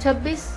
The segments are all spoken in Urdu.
26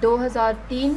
2003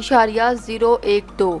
.012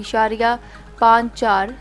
.54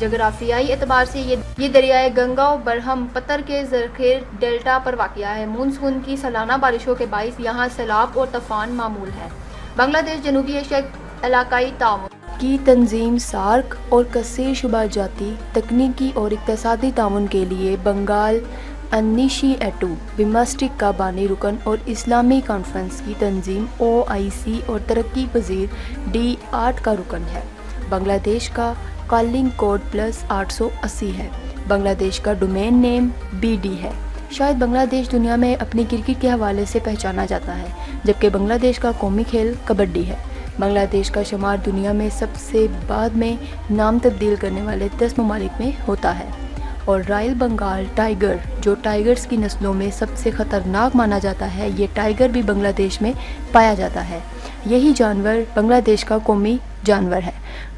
جغرافیائی اعتبار سے یہ دریائے گنگا و برہم پتر کے ذخیر ڈیلٹا پر واقع ہے۔ مونسون کی سالانہ بارشوں کے باعث یہاں سیلاب اور طوفان معمول ہے۔ بنگلہ دیش جنوبی ایشیا علاقائی تعاون کی تنظیم سارک اور کثیر شعبہ جاتی تکنیکی اور اقتصادی تعاون کے لیے بنگال انیشیٹو بمسٹک کا بانی رکن اور اسلامی کانفرنس کی تنظیم OIC اور ترقی پذیر D8 کا رکن ہے۔ بنگلہ دیش کا کالنگ کوڈ +880 ہے۔ بنگلہ دیش کا ڈومین نیم BD ہے۔ شاید بنگلہ دیش دنیا میں اپنی کرکٹ کے حوالے سے پہچانا جاتا ہے، جبکہ بنگلہ دیش کا قومی کھیل کبڈی ہے۔ بنگلہ دیش کا شمار دنیا میں سب سے بعد میں نام تبدیل کرنے والے 10 ممالک میں ہوتا ہے، اور رائل بنگال ٹائیگر جو ٹائیگرز کی نسلوں میں سب سے خطرناک مانا جاتا ہے، یہ ٹائیگر بھی بنگلہ دیش میں پایا جاتا ہے۔ یہی جانور بنگلہ دیش کا قومی جانور ہے۔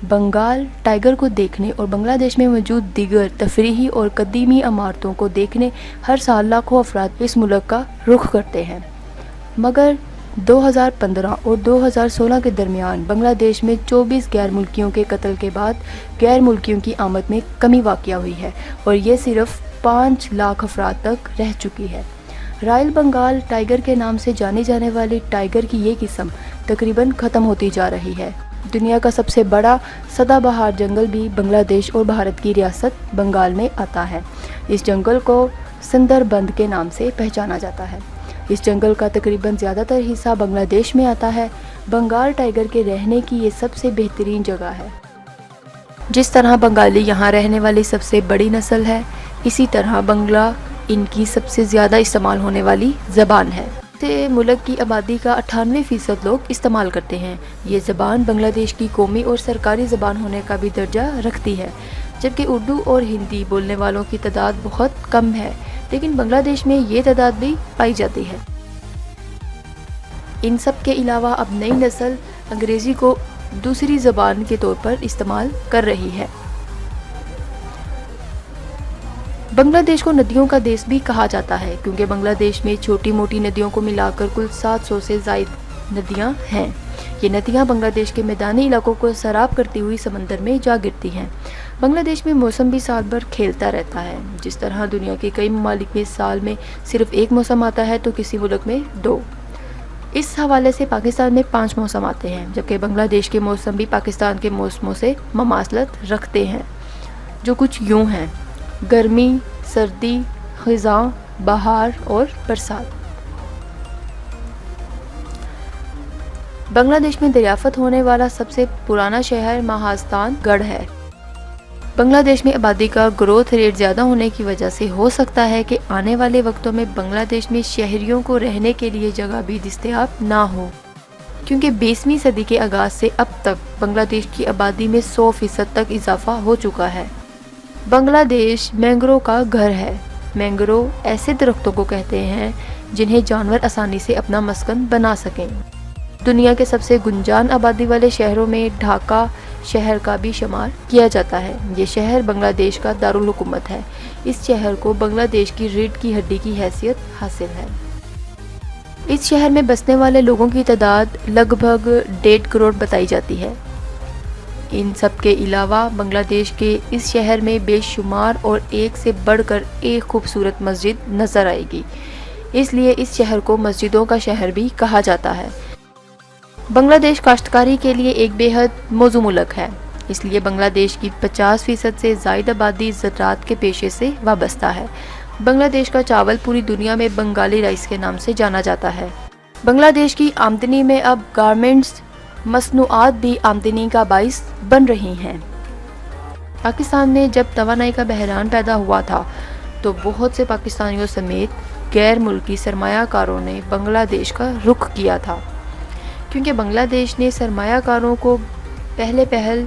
بنگال ٹائیگر کو دیکھنے اور بنگلہ دیش میں موجود دیگر تفریحی اور قدیمی عمارتوں کو دیکھنے ہر سال لاکھوں افراد اس ملک کا رخ کرتے ہیں، مگر 2015 اور 2016 کے درمیان بنگلہ دیش میں 24 غیر ملکیوں کے قتل کے بعد غیر ملکیوں کی آمد میں کمی واقع ہوئی ہے، اور یہ صرف 5 لاکھ افراد تک رہ چکی ہے۔ رائل بنگال ٹائیگر کے نام سے جانے جانے والی ٹائیگر کی یہ قسم تقریباً ختم ہوتی جا رہی ہے۔ دنیا کا سب سے بڑا سدا بہار جنگل بھی بنگلہ دیش اور بھارت کی ریاست بنگال میں آتا ہے۔ اس جنگل کو سندر بند کے نام سے پہچانا جاتا ہے۔ اس جنگل کا تقریباً زیادہ تر حصہ بنگلہ دیش میں آتا ہے۔ بنگال ٹائیگر کے رہنے کی یہ سب سے بہترین جگہ ہے۔ جس طرح بنگالی یہاں رہنے والی سب سے بڑی نسل ہے، اسی طرح بنگلہ ان کی سب سے زیادہ استعمال ہونے والی زبان ہے۔ ملک کی آبادی کا 98% لوگ استعمال کرتے ہیں۔ یہ زبان بنگلہ دیش کی قومی اور سرکاری زبان ہونے کا بھی درجہ رکھتی ہے، جبکہ اردو اور ہندی بولنے والوں کی تعداد بہت کم ہے، لیکن بنگلہ دیش میں یہ تعداد بھی پائی جاتی ہے۔ ان سب کے علاوہ اب نئی نسل انگریزی کو دوسری زبان کے طور پر استعمال کر رہی ہے۔ بنگلہ دیش کو ندیوں کا دیس بھی کہا جاتا ہے، کیونکہ بنگلہ دیش میں چھوٹی موٹی ندیوں کو ملا کر کل 700 سے زائد ندیاں ہیں۔ یہ ندیاں بنگلہ دیش کے میدانی علاقوں کو سیراب کرتی ہوئی سمندر میں جا گرتی ہیں۔ بنگلہ دیش میں موسم بھی سال بھر کھیلتا رہتا ہے۔ جس طرح دنیا کے کئی ممالک میں سال میں صرف ایک موسم آتا ہے، تو کسی ملک میں 2۔ اس حوالے سے پاکستان میں 5 موسم آتے ہیں، جبکہ بنگلہ دیش کے موسم بھی پاکستان کے موسموں سے مماثلت رکھتے ہیں، جو کچھ یوں ہیں: گرمی، سردی، خزاں، بہار اور برسات۔ بنگلہ دیش میں دریافت ہونے والا سب سے پرانا شہر مہاستان گڑھ ہے۔ بنگلہ دیش میں آبادی کا گروتھ ریٹ زیادہ ہونے کی وجہ سے ہو سکتا ہے کہ آنے والے وقتوں میں بنگلہ دیش میں شہریوں کو رہنے کے لیے جگہ بھی دستیاب نہ ہو، کیونکہ 20ویں صدی کے آغاز سے اب تک بنگلہ دیش کی آبادی میں 100% تک اضافہ ہو چکا ہے۔ بنگلہ دیش مینگرو کا گھر ہے۔ مینگرو ایسے درختوں کو کہتے ہیں جنہیں جانور آسانی سے اپنا مسکن بنا سکیں۔ دنیا کے سب سے گنجان آبادی والے شہروں میں ڈھاکہ شہر کا بھی شمار کیا جاتا ہے۔ یہ شہر بنگلہ دیش کا دارالحکومت ہے۔ اس شہر کو بنگلہ دیش کی ریڑھ کی ہڈی کی حیثیت حاصل ہے۔ اس شہر میں بسنے والے لوگوں کی تعداد لگ بھگ 1.5 کروڑ بتائی جاتی ہے۔ ان سب کے علاوہ بنگلہ دیش کے اس شہر میں بے شمار اور ایک سے بڑھ کر ایک خوبصورت مسجد نظر آئے گی، اس لیے اس شہر کو مسجدوں کا شہر بھی کہا جاتا ہے۔ بنگلہ دیش کاشتکاری کے لیے ایک بے حد موزوں ملک ہے، اس لیے بنگلہ دیش کی 50% سے زائد آبادی زراعت کے پیشے سے وابستہ ہے۔ بنگلہ دیش کا چاول پوری دنیا میں بنگالی رائس کے نام سے جانا جاتا ہے۔ بنگلہ دیش کی آمدنی میں اب گارمنٹس مصنوعات بھی آمدنی کا باعث بن رہی ہیں۔ پاکستان میں جب توانائی کا بحران پیدا ہوا تھا تو بہت سے پاکستانیوں سمیت غیر ملکی سرمایہ کاروں نے بنگلہ دیش کا رخ کیا تھا، کیونکہ بنگلہ دیش نے سرمایہ کاروں کو پہل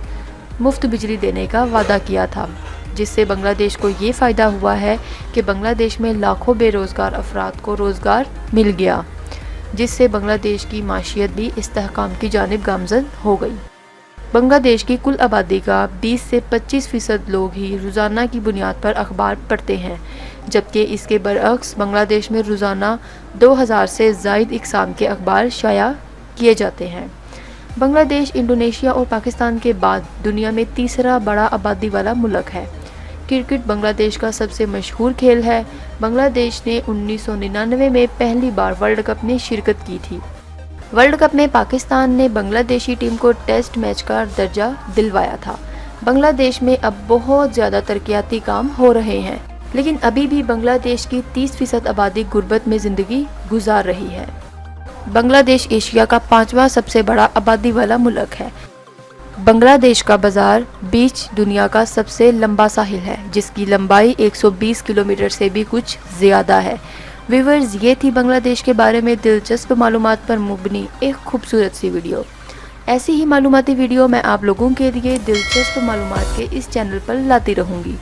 مفت بجلی دینے کا وعدہ کیا تھا، جس سے بنگلہ دیش کو یہ فائدہ ہوا ہے کہ بنگلہ دیش میں لاکھوں بے روزگار افراد کو روزگار مل گیا، جس سے بنگلہ دیش کی معیشت بھی استحکام کی جانب گامزن ہو گئی۔ بنگلہ دیش کی کل آبادی کا 20 سے 25% لوگ ہی روزانہ کی بنیاد پر اخبار پڑھتے ہیں، جبکہ اس کے برعکس بنگلہ دیش میں روزانہ 2000 سے زائد اقسام کے اخبار شائع کیے جاتے ہیں۔ بنگلہ دیش انڈونیشیا اور پاکستان کے بعد دنیا میں تیسرا بڑا آبادی والا ملک ہے۔ کرکٹ بنگلہ دیش کا سب سے مشہور کھیل ہے۔ بنگلہ دیش نے 1999 میں پہلی بار ورلڈ کپ میں شرکت کی تھی۔ ورلڈ کپ میں پاکستان نے بنگلہ دیشی ٹیم کو ٹیسٹ میچ کا درجہ دلوایا تھا۔ بنگلہ دیش میں اب بہت زیادہ ترقیاتی کام ہو رہے ہیں، لیکن ابھی بھی بنگلہ دیش کی 30% آبادی غربت میں زندگی گزار رہی ہے۔ بنگلہ دیش ایشیا کا 5واں سب سے بڑا آبادی والا ملک ہے۔ بنگلہ دیش کا بازار بیچ دنیا کا سب سے لمبا ساحل ہے، جس کی لمبائی 120 کلومیٹر سے بھی کچھ زیادہ ہے۔ ویورز، یہ تھی بنگلہ دیش کے بارے میں دلچسپ معلومات پر مبنی ایک خوبصورت سی ویڈیو۔ ایسی ہی معلوماتی ویڈیو میں آپ لوگوں کے لیے دلچسپ معلومات کے اس چینل پر لاتی رہوں گی۔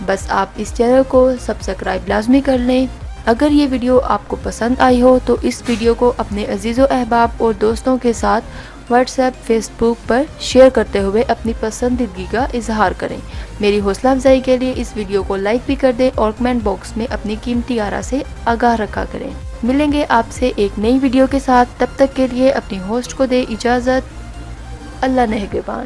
بس آپ اس چینل کو سبسکرائب لازمی کر لیں۔ اگر یہ ویڈیو آپ کو پسند آئی ہو تو اس ویڈیو کو اپنے عزیز و احباب اور دوستوں کے ساتھ واٹس ایپ، فیس بک پر شیئر کرتے ہوئے اپنی پسندیدگی کا اظہار کریں۔ میری حوصلہ افزائی کے لیے اس ویڈیو کو لائک بھی کر دیں اور کمنٹ باکس میں اپنی قیمتی آرا سے آگاہ رکھا کریں۔ ملیں گے آپ سے ایک نئی ویڈیو کے ساتھ، تب تک کے لیے اپنی ہوسٹ کو دے اجازت۔ اللہ نگہبان۔